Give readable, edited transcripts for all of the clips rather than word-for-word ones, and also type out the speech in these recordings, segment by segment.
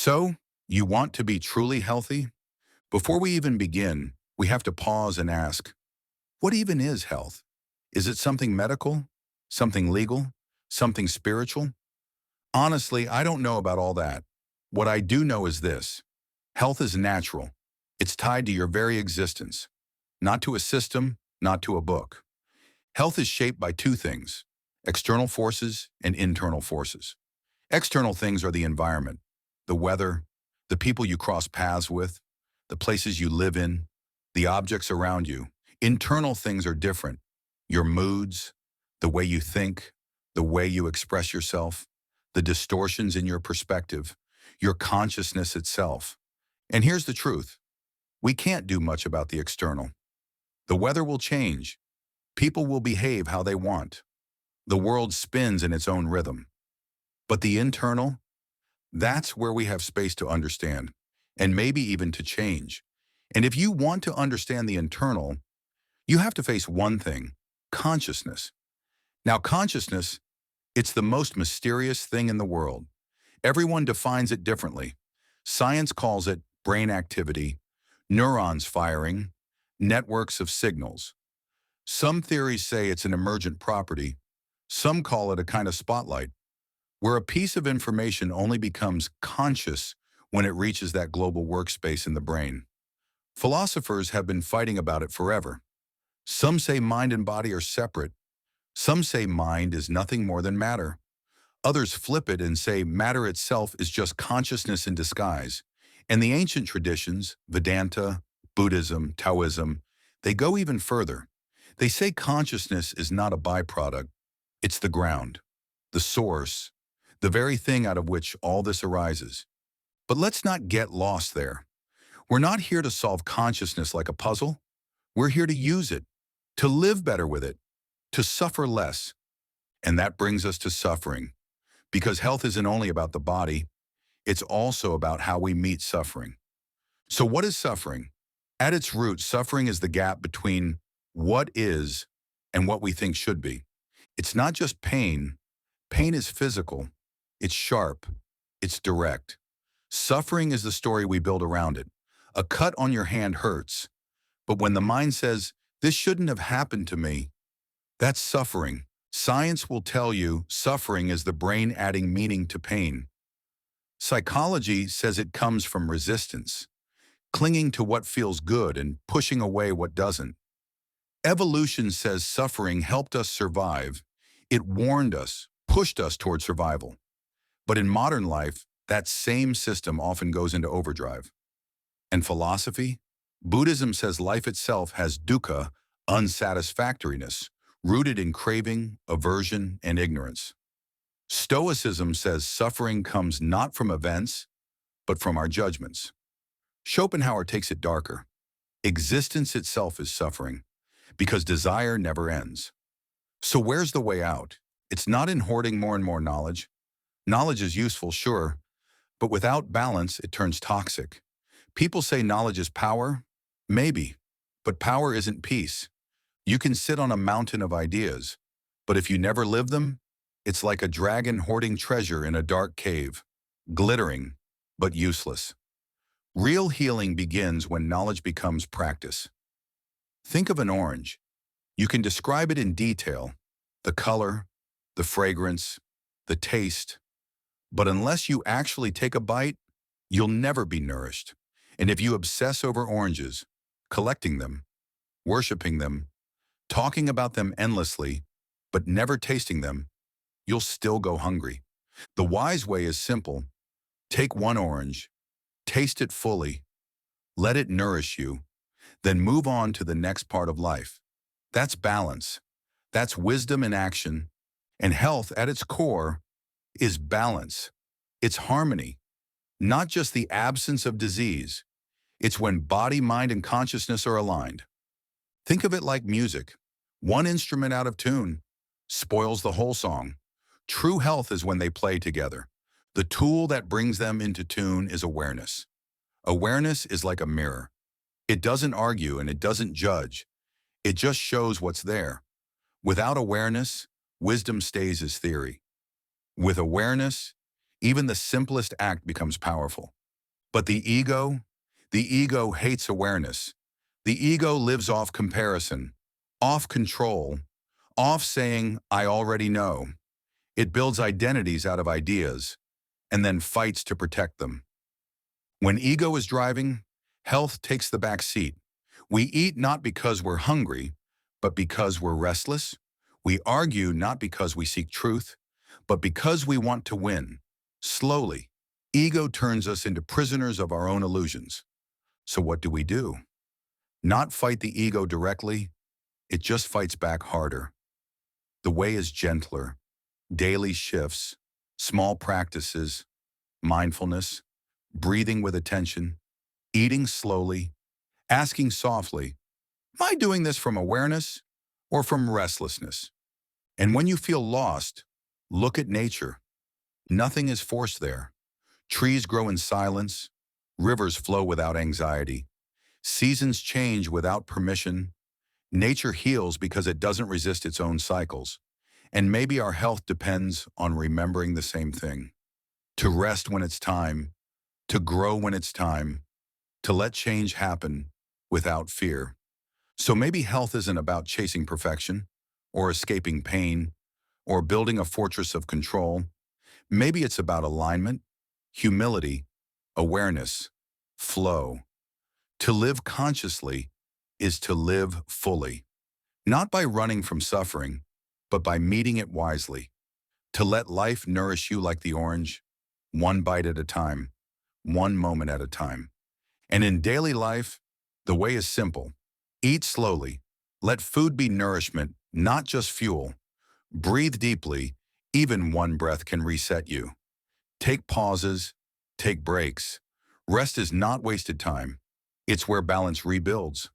So, you want to be truly healthy? Before we even begin, we have to pause and ask, what even is health? Is it something medical? Something legal? Something spiritual? Honestly, I don't know about all that. What I do know is this. Health is natural. It's tied to your very existence, not to a system, not to a book. Health is shaped by two things, external forces and internal forces. External things are the environment, the weather, the people you cross paths with, the places you live in, the objects around you. Internal things are different. Your moods, the way you think, the way you express yourself, the distortions in your perspective, your consciousness itself. And here's the truth. We can't do much about the external. The weather will change. People will behave how they want. The world spins in its own rhythm. But the internal, that's where we have space to understand, and maybe even to change. And if you want to understand the internal, you have to face one thing, consciousness. Now, consciousness, it's the most mysterious thing in the world. Everyone defines it differently. Science calls it brain activity, neurons firing, networks of signals. Some theories say it's an emergent property. Some call it a kind of spotlight, where a piece of information only becomes conscious when it reaches that global workspace in the brain. Philosophers have been fighting about it forever. Some say mind and body are separate. Some say mind is nothing more than matter. Others flip it and say matter itself is just consciousness in disguise. And the ancient traditions, Vedanta, Buddhism, Taoism, they go even further. They say consciousness is not a byproduct. It's the ground, the source, the very thing out of which all this arises. But let's not get lost there. We're not here to solve consciousness like a puzzle. We're here to use it, to live better with it, to suffer less. And that brings us to suffering. Because health isn't only about the body, it's also about how we meet suffering. So what is suffering? At its root, suffering is the gap between what is and what we think should be. It's not just pain. Pain is physical. It's sharp. It's direct. Suffering is the story we build around it. A cut on your hand hurts. But when the mind says, this shouldn't have happened to me, that's suffering. Science will tell you suffering is the brain adding meaning to pain. Psychology says it comes from resistance, clinging to what feels good and pushing away what doesn't. Evolution says suffering helped us survive. It warned us, pushed us toward survival. But in modern life, that same system often goes into overdrive. And philosophy? Buddhism says life itself has dukkha, unsatisfactoriness, rooted in craving, aversion, and ignorance. Stoicism says suffering comes not from events, but from our judgments. Schopenhauer takes it darker. Existence itself is suffering, because desire never ends. So where's the way out? It's not in hoarding more and more knowledge. Knowledge is useful, sure, but without balance, it turns toxic. People say knowledge is power. Maybe, but power isn't peace. You can sit on a mountain of ideas, but if you never live them, it's like a dragon hoarding treasure in a dark cave, glittering, but useless. Real healing begins when knowledge becomes practice. Think of an orange. You can describe it in detail, the color, the fragrance, the taste, but unless you actually take a bite, you'll never be nourished. And if you obsess over oranges, collecting them, worshiping them, talking about them endlessly, but never tasting them, you'll still go hungry. The wise way is simple. Take one orange, taste it fully, let it nourish you, then move on to the next part of life. That's balance. That's wisdom in action. And health at its core is balance. It's harmony, not just the absence of disease. It's when body, mind, and consciousness are aligned. Think of it like music. One instrument out of tune spoils the whole song. True health is when they play together. The tool that brings them into tune is awareness. Awareness is like a mirror. It doesn't argue and it doesn't judge. It just shows what's there. Without awareness, wisdom stays as theory. With awareness, Even the simplest act becomes powerful. But the ego hates awareness. The ego lives off comparison, off control, off saying, I already know. It builds identities out of ideas and then fights to protect them. When ego is driving, health takes the back seat. We eat not because we're hungry, but because we're restless. We argue not because we seek truth, but because we want to win. Slowly, ego turns us into prisoners of our own illusions. So what do? Not fight the ego directly, it just fights back harder. The way is gentler, daily shifts, small practices, mindfulness, breathing with attention, eating slowly, asking softly, am I doing this from awareness or from restlessness? And when you feel lost, look at nature. Nothing is forced there. Trees grow in silence, rivers flow without anxiety, seasons change without permission. Nature heals because it doesn't resist its own cycles. And maybe our health depends on remembering the same thing. To rest when it's time, to grow when it's time, to let change happen without fear. So maybe health isn't about chasing perfection, or escaping pain, or building a fortress of control. Maybe it's about alignment, humility, awareness, flow. To live consciously is to live fully, not by running from suffering, but by meeting it wisely. To let life nourish you like the orange, one bite at a time, one moment at a time. And in daily life, the way is simple. Eat slowly. Let food be nourishment, not just fuel. Breathe deeply. Even one breath can reset you. Take pauses. Take breaks. Rest is not wasted time. It's where balance rebuilds.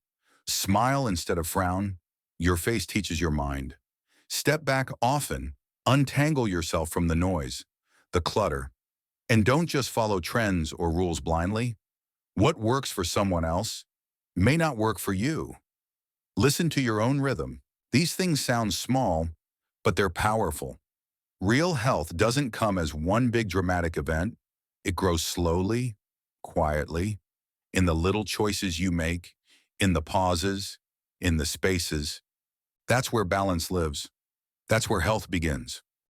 Smile instead of frown. Your face teaches your mind. Step back often. Untangle yourself from the noise, the clutter. And don't just follow trends or rules blindly. What works for someone else may not work for you. Listen to your own rhythm. These things sound small, but they're powerful. Real health doesn't come as one big dramatic event. It grows slowly, quietly, in the little choices you make, in the pauses, in the spaces. That's where balance lives. That's where health begins.